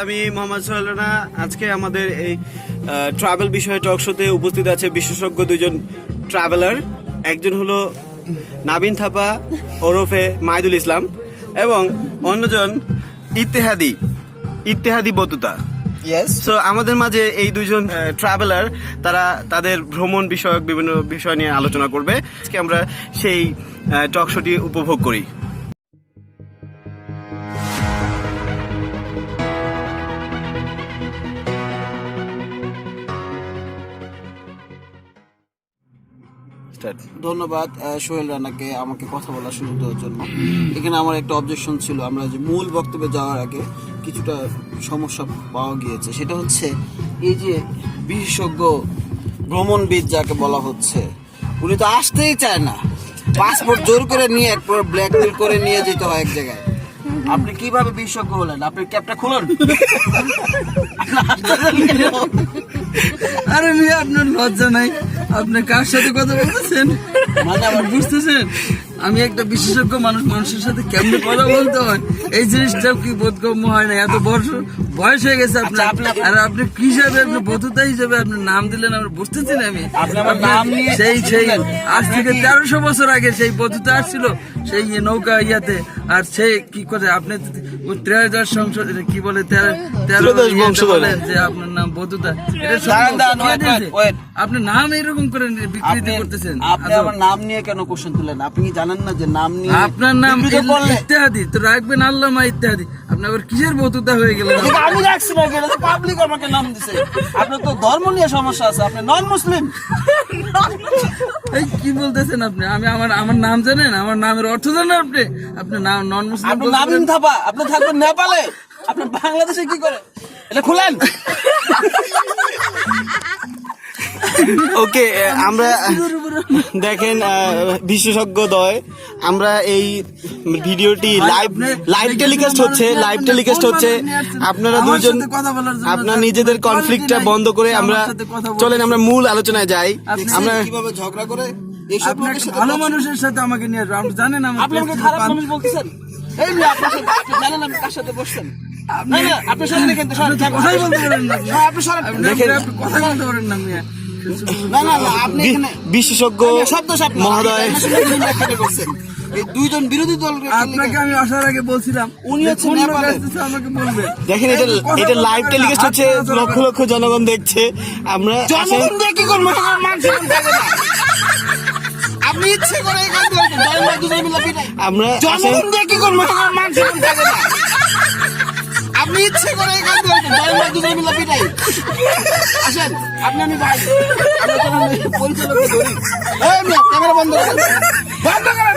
আমি মোহাম্মদ সোহেল রানা। আজকে আমাদের এই ট্রাভেল বিষয়ে টক শোতে উপস্থিত আছে বিশেষজ্ঞ দুজন ট্রাভেলার। একজন হলো নাবিন থাপা ওরফে মাহিদুল ইসলাম এবং অন্যজন ইত্তেহাদি বতুতা। সো আমাদের মাঝে এই দুজন ট্রাভেলার, তারা তাদের ভ্রমণ বিষয়ক বিভিন্ন বিষয় নিয়ে আলোচনা করবে। আজকে আমরা সেই টক শোটি উপভোগ করি। ধন্যবাদ সোহেল রানাকে আমাকে কথা বলার সুযোগ দেওয়ার জন্য। এখানে আমার একটা অবজেকশন ছিল, আমরা যে মূল বক্তব্যে যাওয়ার আগে কিছুটা সমস্যা পাওয়া গিয়েছে। সেটা হচ্ছে এই যে বিশেষজ্ঞ ভ্রমণবিদ যাকে বলা হচ্ছে, উনি তো আসতেই চায় না। পাসপোর্ট জোর করে নিয়ে একবার ব্ল্যাকমেল করে নিয়ে যেতে হয় এক জায়গায়। আপনি কিভাবে বিশেষজ্ঞ হলেন? আপনি ক্যাবটা খুলুন। আরে মিয়া, আপনার লজ্জা নাই? আপনি কার সাথে কথা বলতেছেন? মানে আবার বুঝতেছেন আমি একটা বিশেষজ্ঞ মানুষ, মানুষের সাথে কেমনে কথা বলতে হয় এই জিনিসটাও কি বোধগম্য হয় না? এত বয়স হয়ে গেছে আপনার, আর আপনি কি হিসাবে, আপনি বধুতা হিসাবে আপনার নাম দিলেন, আমরা বুঝতেছি না। আমি সেই আজ থেকে 1300 বছর আগে সেই বধুতা আসছিল সেই নৌকা ইয়াতে, আর সে কি করে আপনি ত্রয়োদশ সংসদ কি বলে 13 বলেন যে আপনার নাম বধুতা। আপনি নাম এরকম করে বিকৃতি করতেছেন। আপনি আমার নাম নিয়ে কেন কোশ্চেন তুলেন? আপনি কি জানেন না যে নাম নিয়ে আপনার নাম ইত্তেহাদি তো রাখবেন, আল্লামা ইত্তেহাদি। আপনি আবার কিসের বতুতা হয়ে গেলেন? আমি রাখছি না, এটা তো পাবলিক আমাকে নাম দিছে। আপনার তো ধর্ম নিয়ে সমস্যা আছে, আপনি নন মুসলিম। এই কি বলতেছেন আপনি? আমার নাম জানেন? আমার নামের অর্থ জানেন আপনি? আপনি নন মুসলিম। আপনি নাবিন থাপা, আপনি থাকবেন নেপালে, আপনি বাংলাদেশে কি করে? এটা খুলেন। ওকে, আমরা দেখেন বিশেষজ্ঞদ্বয়, আমরা এই ভিডিওটি লাইভ টেলিকাস্ট হচ্ছে। আপনারা দুজন আপনার নিজেদের কনফ্লিক্টটা বন্ধ করে আমরা চলেন আমরা মূল আলোচনায় যাই। আমরা কিভাবে ঝগড়া করে ভালো মানুষের সাথে আমাকে নিয়ে আসবেন। আপনি জানেন আপনি আমাকে খারাপ মানুষ বলতেছেন? এই মেয়ে, আপনার সাথে আপনি জানেন আমি কার সাথে বসছেন? না না, আপনি সরেন, কিন্তু কথাই বলতে পারেন না। আপনি সরেন, আপনি কথা বলতে পারেন না মিয়া। না না না, আপনি এখানে বিশেষজ্ঞ মহোদয় এই দুইজন বিরোধী দল। আপনাকে আমি আসার আগে বলছিলাম উনি হচ্ছে আমাকে বলবেন। দেখেন এটা লাইভ টেলিকাস্ট হচ্ছে, লক্ষ লক্ষ জনগণ দেখছে। আমরা জনগণ দিয়ে কি করবো? আপনি ইচ্ছে করে এখান থেকে আমরা জনগণ দিয়ে কি করবো? আপনি ইচ্ছে করে এখান থেকে পিটাই আসেন। আপনি আমি ভাই, পরিচালককে ধরি। ক্যামেরা বন্ধ করেন, বন্ধ করেন।